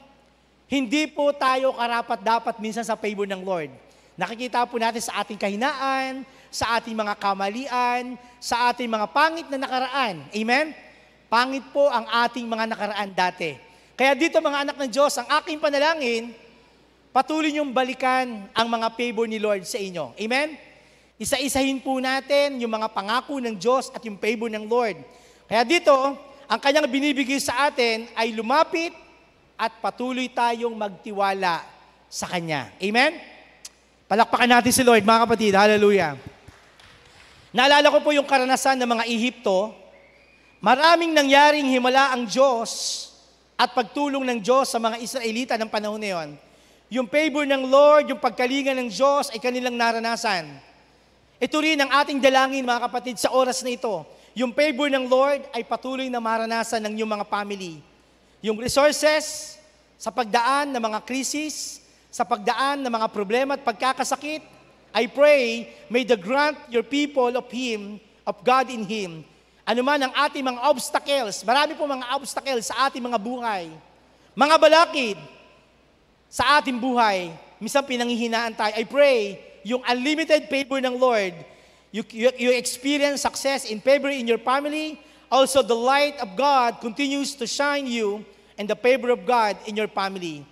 hindi po tayo karapat-dapat minsan sa favor ng Lord. Nakikita po natin sa ating kahinaan, sa ating mga kamalian, sa ating mga pangit na nakaraan. Amen? Pangit po ang ating mga nakaraan dati. Kaya dito, mga anak ng Diyos, ang aking panalangin, patuloy niyong balikan ang mga favor ni Lord sa inyo. Amen? Isa-isahin po natin yung mga pangako ng Diyos at yung favor ng Lord. Kaya dito, ang kanyang binibigay sa atin ay lumapit at patuloy tayong magtiwala sa Kanya. Amen? Palakpakan natin si Lord, mga kapatid. Hallelujah. Naalala ko po yung karanasan ng mga Ehipto. Maraming nangyaring himala ang Diyos at pagtulong ng Diyos sa mga Israelita ng panahon na yun. Yung favor ng Lord, yung pagkalinga ng Diyos ay kanilang naranasan. Ito rin ang ating dalangin, mga kapatid, sa oras na ito. yung favor ng Lord ay patuloy na maranasan ng iyong mga family. Yung resources sa pagdaan ng mga krisis, sa pagdaan ng mga problema at pagkakasakit, I pray, may the grant your people of Him, of God in Him. Ano man ang ating mga obstacles, marami po mga obstacles sa ating mga buhay. Mga balakid sa ating buhay, minsan pinanghihinaan tayo. I pray, yung unlimited favor ng Lord, you experience success in favor in your family. Also, the light of God continues to shine you and the favor of God in your family.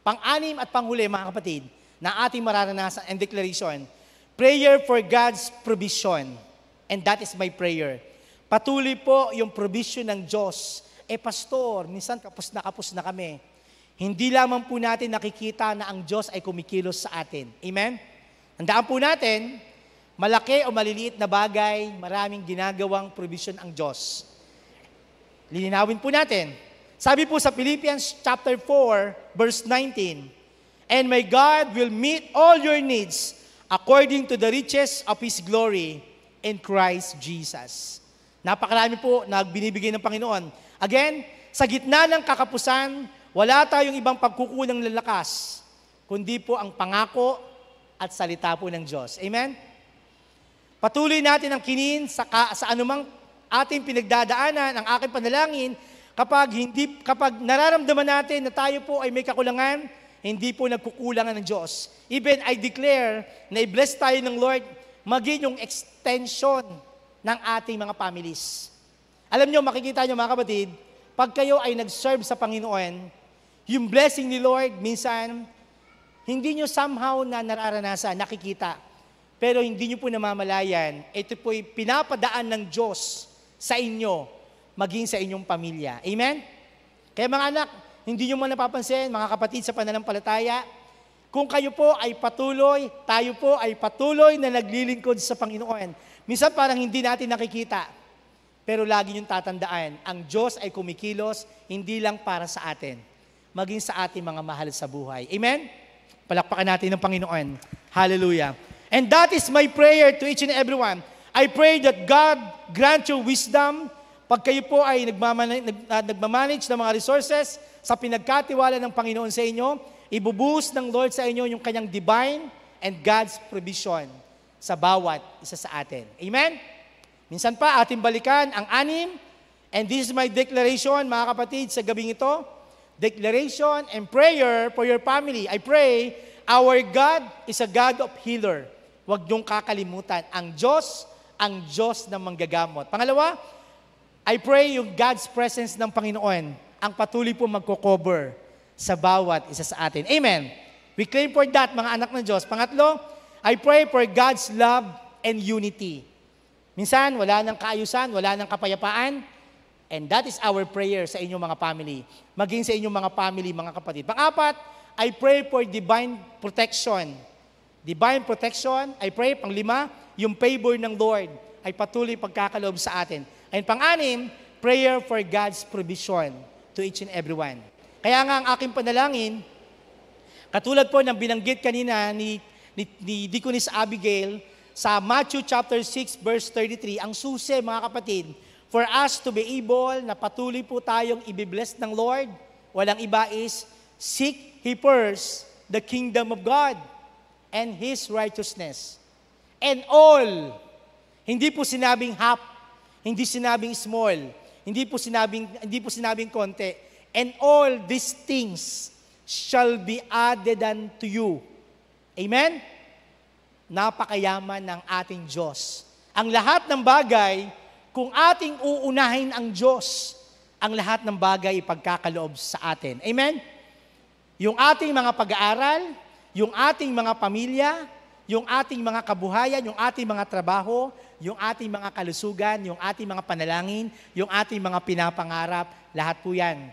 Pang-anim at panghuli, mga kapatid, na ating mararanasan and declaration, prayer for God's provision. And that is my prayer. Patuloy po yung provision ng Diyos. Pastor, minsan kapos na kami. Hindi lamang po natin nakikita na ang Diyos ay kumikilos sa atin. Amen? Tandaan po natin, malaki o maliliit na bagay, maraming ginagawang provision ang Diyos. Lilinawin po natin. Sabi po sa Philippians chapter 4, verse 19, and my God will meet all your needs according to the riches of His glory in Christ Jesus. Napakarami po na binibigay ng Panginoon. Again, sa gitna ng kakapusan, wala tayong ibang pagkukunang lalakas, kundi po ang pangako at salita po ng Diyos. Amen? Patuloy natin ang kinin sa anumang ating pinagdadaanan, ang aking panalangin, kapag nararamdaman natin na tayo po ay may kakulangan, hindi po nagkukulangan ng Diyos. Even I declare na i-bless tayo ng Lord, maging yung extension ng ating mga families. Alam nyo, makikita nyo mga kapatid, pag kayo ay nag-serve sa Panginoon, yung blessing ni Lord, minsan, hindi nyo somehow na nararanasan, nakikita. Pero hindi nyo po namamalayan, ito po'y pinapadaan ng Diyos sa inyo, maging sa inyong pamilya. Amen? Kaya mga anak, hindi nyo man napapansin, mga kapatid sa pananampalataya, kung kayo po ay patuloy, tayo po ay patuloy na naglilingkod sa Panginoon. Minsan parang hindi natin nakikita, pero lagi niyong tatandaan, ang Diyos ay kumikilos, hindi lang para sa atin, maging sa ating mga mahal sa buhay. Amen? Palakpakan natin ng Panginoon. Hallelujah. And that is my prayer to each and everyone. I pray that God grant you wisdom. Pag kayo po ay nagmamanage ng mga resources sa pinagkatiwala ng Panginoon sa inyo, ibubuhos ng Lord sa inyo yung kanyang divine and God's provision sa bawat isa sa atin. Amen? Minsan pa, ating balikan ang anim. And this is my declaration, mga kapatid, sa gabing ito. Declaration and prayer for your family. I pray, our God is a God of healer. Huwag niyong kakalimutan. Ang Diyos na manggagamot. Pangalawa, I pray yung God's presence ng Panginoon ang patuloy po magko-cover sa bawat isa sa atin. Amen. We claim for that, mga anak ng Diyos. Pangatlo, I pray for God's love and unity. Minsan, wala nang kaayusan, wala nang kapayapaan, and that is our prayer sa inyong mga family. Maging sa inyong mga family, mga kapatid. Pang-apat, I pray for divine protection. Divine protection, I pray, pang-lima, yung favor ng Lord ay patuloy pagkakaloob sa atin. And pang-anim, prayer for God's provision to each and everyone. Kaya nga ang aking panalangin, katulad po ng binanggit kanina ni Deaconess Abigail sa Matthew chapter 6 verse 33, ang susi, mga kapatid, for us to be able na patuloy po tayong ibibless ng Lord, walang iba is, seek He first the kingdom of God and His righteousness. And all, hindi po sinabing half, hindi sinabing small, hindi po sinabing konti, and all these things shall be added unto you. Amen? Napakayaman ng ating Diyos. Ang lahat ng bagay, kung ating uunahin ang Diyos, ang lahat ng bagay ipagkakaloob sa atin. Amen? Yung ating mga pag-aaral, yung ating mga pamilya, yung ating mga kabuhayan, yung ating mga trabaho, yung ating mga kalusugan, yung ating mga panalangin, yung ating mga pinapangarap, lahat po yan.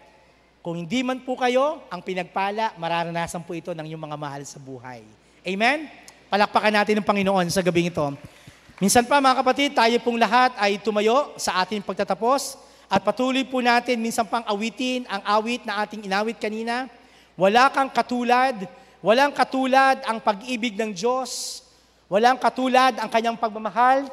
Kung hindi man po kayo ang pinagpala, mararanasan po ito ng inyong mga mahal sa buhay. Amen? Palakpakan natin ng Panginoon sa gabing ito. Minsan pa mga kapatid, tayo pong lahat ay tumayo sa ating pagtatapos at patuloy po natin minsan pang awitin ang awit na ating inawit kanina. Walang katulad ang pag-ibig ng Diyos. Walang katulad ang kanyang pagmamahal.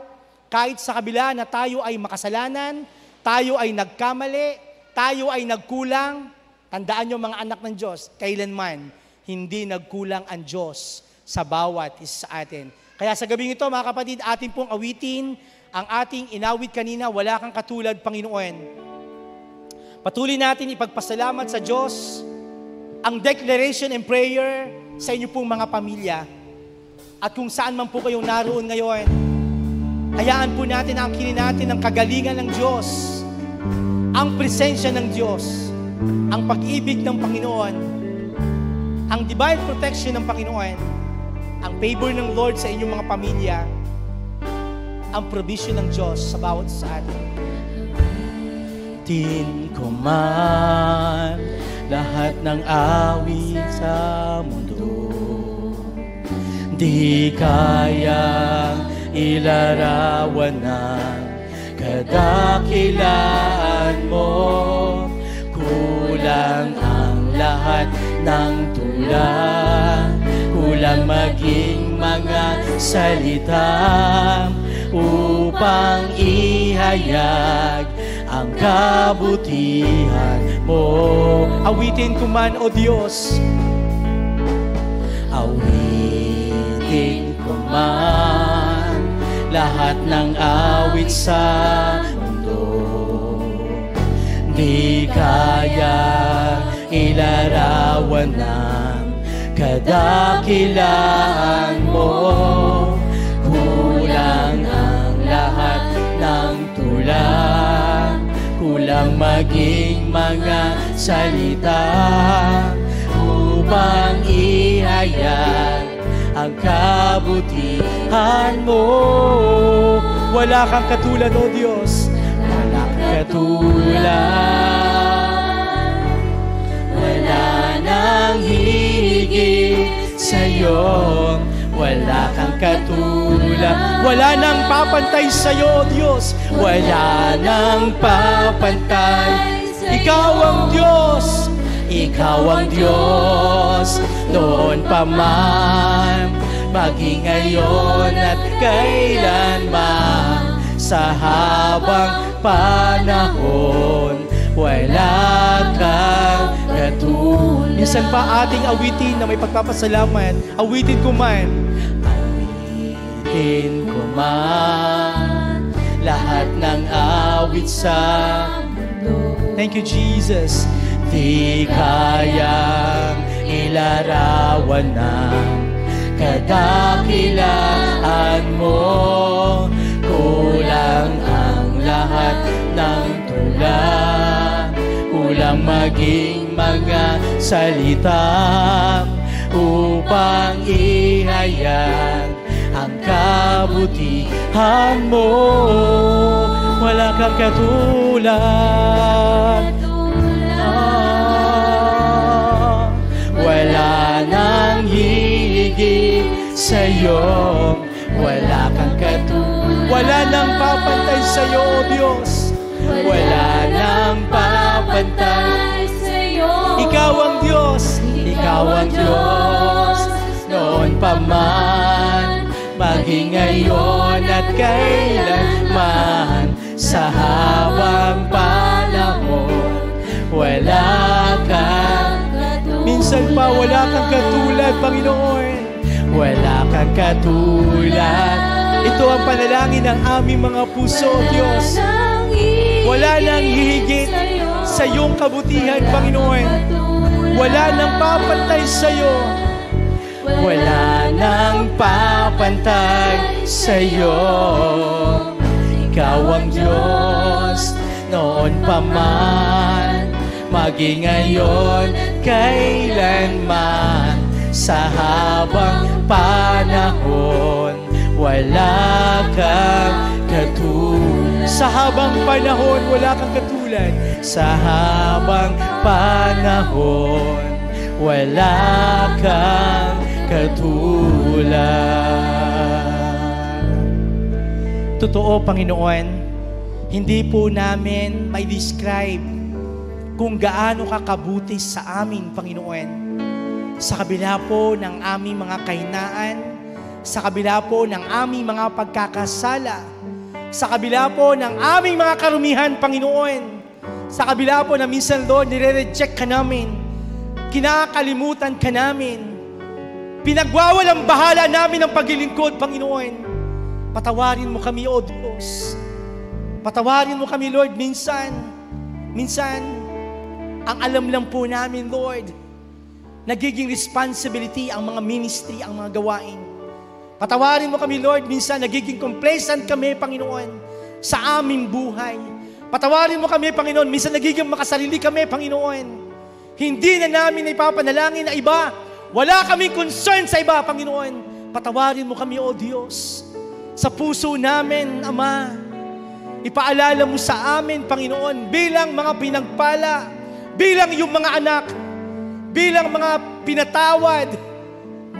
kahit sa kabila na tayo ay makasalanan, tayo ay nagkamali, tayo ay nagkulang, tandaan nyo mga anak ng Diyos, kailanman hindi nagkulang ang Diyos sa bawat isa sa atin. Kaya sa gabing ito mga kapatid, atin pong awitin ang ating inawit kanina, wala kang katulad Panginoon. Patuloy natin ipagpasalamat sa Diyos ang declaration and prayer sa inyo pong mga pamilya. At kung saan man po kayong naroon ngayon, hayaan po natin ang angkinin natin ang kagalingan ng Diyos, ang presensya ng Diyos, ang pag-ibig ng Panginoon, ang divine protection ng Panginoon, ang favor ng Lord sa inyong mga pamilya, ang provision ng Diyos sa bawat sa atin. Din ko man lahat ng awit sa mundo, di kayang ilarawan ng kadakilaan mo. Kulang ang lahat ng tula, kulang maging mga salita upang ihayag ang kabutihan mo. Awitin ko man, O Diyos, awitin ko man lahat ng awit sa mundo, di kayang ilarawan ng kadakilaan mo. Kulang ang lahat ng tula, kulang maging mga salita upang ihayag ang kabutihan mo. Wala kang katulad, O Diyos, wala kang katulad, wala nang higit sa'yo, wala kang katulad, wala nang papantay sa'yo, O Diyos, wala nang papantay. Ikaw ang Diyos, Ikaw ang Diyos, noon pa man, maging ngayon at kailanman, sa habang panahon, wala kang katulad. Minsan pa ating awitin na may pagpapasalamat, awitin ko man, awitin ko man lahat ng awit sa mundo. Thank you, Jesus. Di kayang ilarawan ng kadakilaan mo. Kulang ang lahat ng tula, kulang maging mga salita upang ihayag ang kabutihan mo. Wala kang katulad, wala nang higit sa'yo, wala kang katulad, wala nang papantay sa'yo, O Diyos, wala nang papantay sa'yo. Ikaw ang Diyos, Ikaw ang Diyos, noon pa man, maging ngayon at kailanman, sa habang panahon, wala kang katulad. Minsan pa wala kang katulad, Panginoon, wala kang katulad. Ito ang panalangin ng aming mga puso, O Diyos. Wala nang hihigit sa iyong kabutihan, Panginoon. Wala nang papantay sa iyo. Wala nang papantay sa iyo. Ikaw ang Diyos, noon pa man, maging ngayon, kailanman, sa habang panahon, wala kang katulad. Sa habang panahon, wala kang katulad. Sa habang panahon, wala kang katulad. Totoo, Panginoon, hindi po namin may describe kung gaano ka kabuti sa amin, Panginoon. Sa kabila po ng aming mga kahinaan, sa kabila po ng aming mga pagkakasala, Sa kabila po ng aming mga karumihan, Panginoon, sa kabila po na minsan, Lord, nire-reject ka namin, kinakalimutan ka namin, pinagwawalang bahala namin ang paglilingkod, Panginoon, patawarin mo kami, O Diyos. Patawarin mo kami, Lord, minsan, ang alam lang po namin, Lord, nagiging responsibility ang mga ministry, ang mga gawain. Patawarin mo kami, Lord, minsan nagiging complacent kami, Panginoon, sa aming buhay. Patawarin mo kami, Panginoon, minsan nagiging makasarili kami, Panginoon. Hindi na namin ipapanalangin na iba. Wala kaming concern sa iba, Panginoon. Patawarin mo kami, O Diyos. Sa puso namin, Ama, ipaalala mo sa amin, Panginoon, bilang mga pinagpala, bilang yung mga anak, bilang mga pinatawad,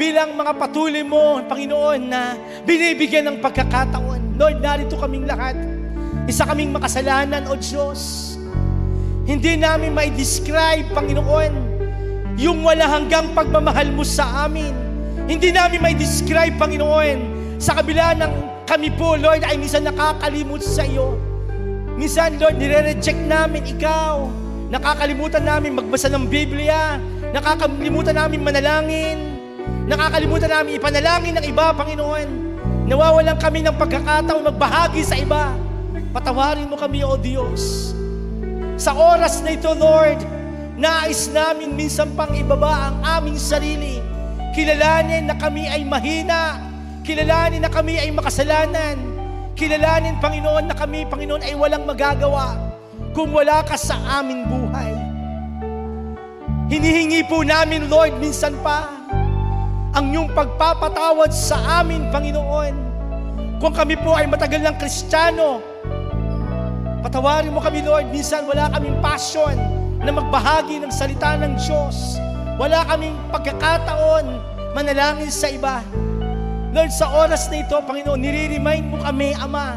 bilang mga patuloy mo, Panginoon, na binibigyan ng pagkakataon. Lord, narito kaming lahat. Isa kaming makasalanan, O Diyos. Hindi namin mai-describe, Panginoon, yung wala hanggang pagmamahal mo sa amin. Hindi namin mai-describe, Panginoon, sa kabila ng kami po, Lord, ay minsan nakakalimut sa iyo. Minsan, Lord, nire-reject namin ikaw. Nakakalimutan namin magbasa ng Biblia. Nakakalimutan namin manalangin. Nakakalimutan namin ipanalangin ng iba, Panginoon. Nawawalan kami ng pagkakataon magbahagi sa iba. Patawarin mo kami, O Diyos. Sa oras na ito, Lord, nais namin minsan pang ibaba ang aming sarili. Kilalanin na kami ay mahina. Kilalanin na kami ay makasalanan. Kilalanin, Panginoon, na kami, Panginoon, ay walang magagawa kung wala ka sa aming buhay. Hinihingi po namin, Lord, minsan pa ang iyong pagpapatawad sa amin, Panginoon. Kung kami po ay matagal ng Kristiyano, patawarin mo kami, Lord. Minsan wala kaming passion na magbahagi ng salita ng Diyos. Wala kaming pagkakataon manalangin sa iba. Lord, sa oras na ito, Panginoon, nire-remind mo kami, Ama.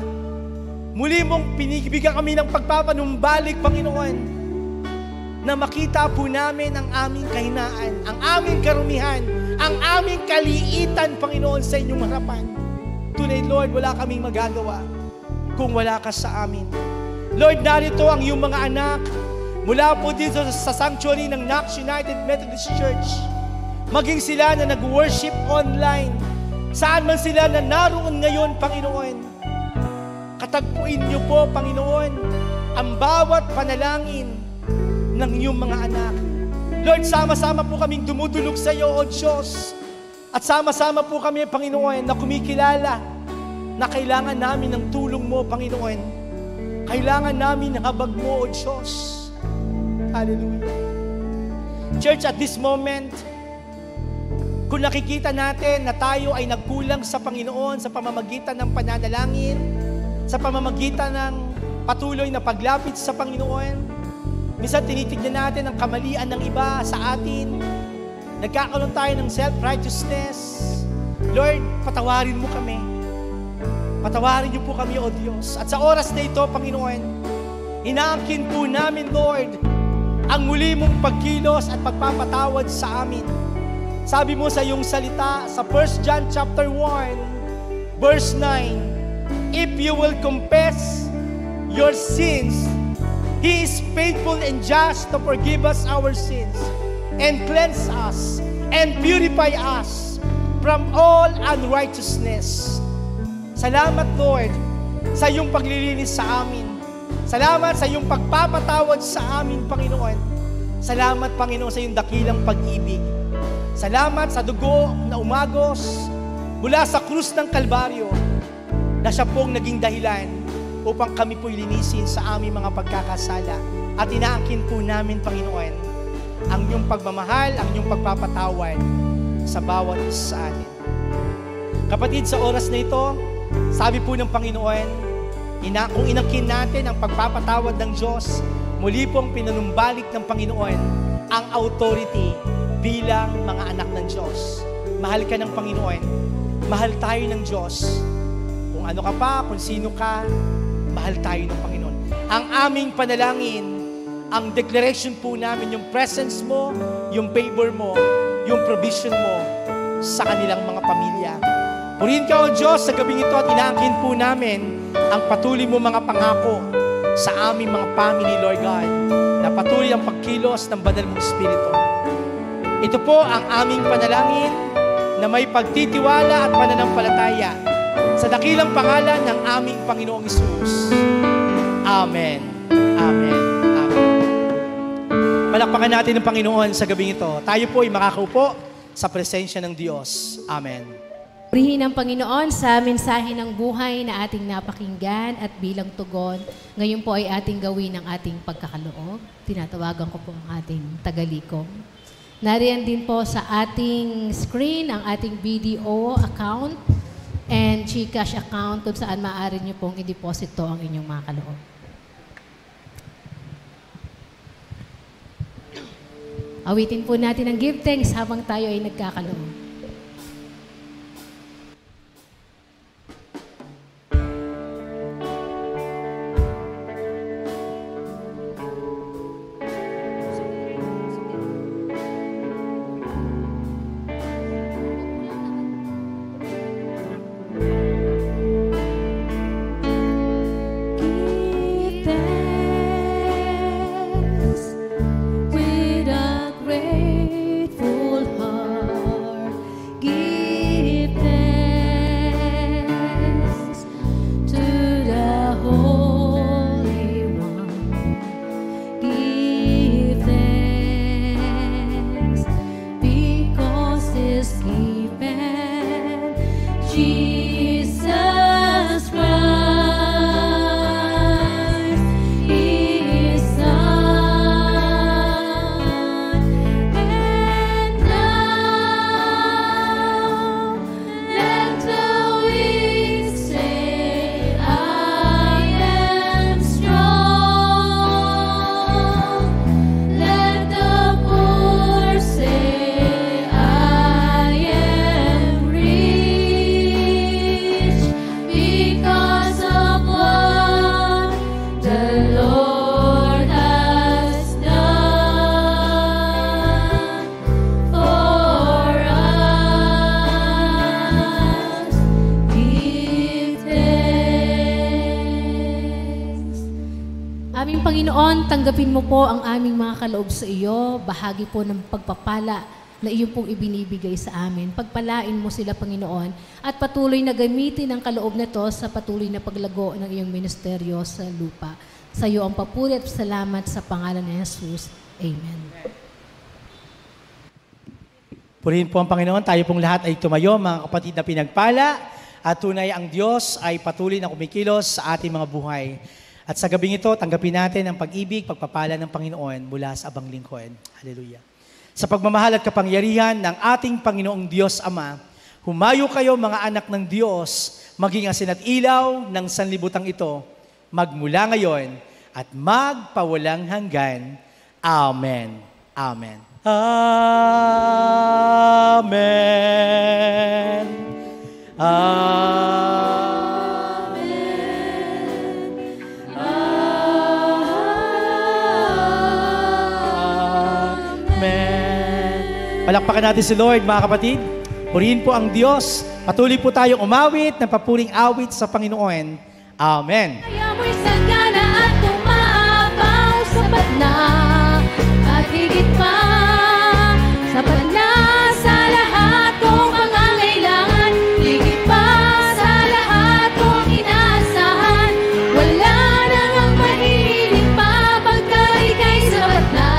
Muli mong pinibigyan kami ng pagpapanumbalik, Panginoon, na makita po namin ang aming kahinaan, ang aming karumihan, ang aming kaliitan, Panginoon, sa inyong harapan. Tunay, Lord, wala kaming magagawa kung wala ka sa amin. Lord, narito ang iyong mga anak mula po dito sa sanctuary ng Knox United Methodist Church. Maging sila na nag-worship online, saan man sila na naroon ngayon, Panginoon. Katagpuin niyo po, Panginoon, ang bawat panalangin ng iyong mga anak. Lord, sama-sama po kaming dumudulog sa iyo, O Diyos. At sama-sama po kami, Panginoon, na kumikilala na kailangan namin ng tulong mo, Panginoon. Kailangan namin ng habag mo, O Diyos. Hallelujah. Church, at this moment, kung nakikita natin na tayo ay nagkulang sa Panginoon sa pamamagitan ng pananalangin, sa pamamagitan ng patuloy na paglapit sa Panginoon, minsan tinitignan natin ang kamalian ng iba sa atin. Nagkakaroon tayo ng self-righteousness. Lord, patawarin mo kami. Patawarin niyo po kami, O Diyos. At sa oras na ito, Panginoon, inaangkin po namin, Lord, ang muli mong pagkilos at pagpapatawad sa amin. Sabi mo sa iyong salita, sa 1 John chapter 1, verse 9, if you will confess your sins, He is faithful and just to forgive us our sins and cleanse us and purify us from all unrighteousness. Salamat, Lord, sa iyong paglilinis sa amin. Salamat sa iyong pagpapatawad sa amin, Panginoon. Salamat, Panginoon, sa iyong dakilang pag-ibig. Salamat sa dugo na umagos mula sa krus ng Kalbaryo na siya pong naging dahilan upang kami po'y linisin sa aming mga pagkakasala. At inaangkin po namin, Panginoon, ang iyong pagmamahal, ang iyong pagpapatawad sa bawat isa sa atin. Kapatid, sa oras na ito, sabi po ng Panginoon, kung inangkin natin ang pagpapatawad ng Diyos, muli pong pinanumbalik ng Panginoon ang authority bilang mga anak ng Diyos. Mahal ka ng Panginoon. Mahal tayo ng Diyos. Kung ano ka pa, kung sino ka, mahal tayo ng Panginoon. Ang aming panalangin, ang declaration po namin, yung presence mo, yung favor mo, yung provision mo sa kanilang mga pamilya. Purihin ka, O Diyos, sa gabing ito at inaangkin po namin ang patuloy mo mga pangako sa aming mga family, Lord God, na patuloy ang pagkilos ng banal mong Espiritu. Ito po ang aming panalangin na may pagtitiwala at pananampalataya sa dakilang pangalan ng aming Panginoong Hesus. Amen. Amen. Amen. Palakpakan natin ang Panginoon sa gabing ito. Tayo po ay makakaupo sa presensya ng Diyos. Amen. Purihin ang Panginoon sa mensahe ng buhay na ating napakinggan at bilang tugon. Ngayon po ay ating gawin ang ating pagkakaloob. Tinatawagan ko po ang ating tagalikom. Nariyan din po sa ating screen ang ating BDO account and GCash account kung saan maaari niyo pong i-deposito ang inyong mga kaloob. Awitin po natin ang give thanks habang tayo ay nagkakaloob. Panginoon, tanggapin mo po ang aming mga kaloob sa iyo, bahagi po ng pagpapala na iyong pong ibinibigay sa amin. Pagpalain mo sila, Panginoon, at patuloy na gamitin ang kaloob na to sa patuloy na paglago ng iyong ministeryo sa lupa. Sa iyo ang papuri at salamat sa pangalan ni Jesus. Amen. Purihin po ang Panginoon, tayo pong lahat ay tumayo, mga kapatid na pinagpala, at tunay ang Diyos ay patuloy na kumikilos sa ating mga buhay. At sa gabing ito, tanggapin natin ang pag-ibig, pagpapala ng Panginoon mula sa abang lingkod. Hallelujah. Sa pagmamahal at kapangyarihan ng ating Panginoong Diyos Ama, humayo kayo mga anak ng Diyos, maging asin at ilaw ng sanlibutan ito, magmula ngayon at magpawalang hanggan. Amen. Amen. Amen. Amen. Palakpakan natin si Lord, mga kapatid. Purihin po ang Diyos. Patuloy po tayong umawit ng papuring awit sa Panginoon. Amen. Kaya mo'y sagana at umaapaw, sapat na at higit pa. Sapat na sa lahat kong pangangailangan, higit pa sa lahat kong inaasahan. Wala nang ang mahilig pa, pagkat ika'y sapat na,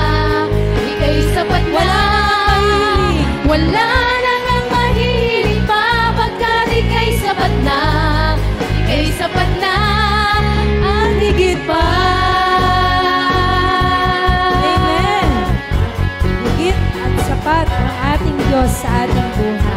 ika'y sapat na. Wala nang ang mahilig pa, pagkat ika'y sapat na, ika'y sapat na, at higit pa. Amen. Higit at sapat ang ating Diyos sa ating buhay.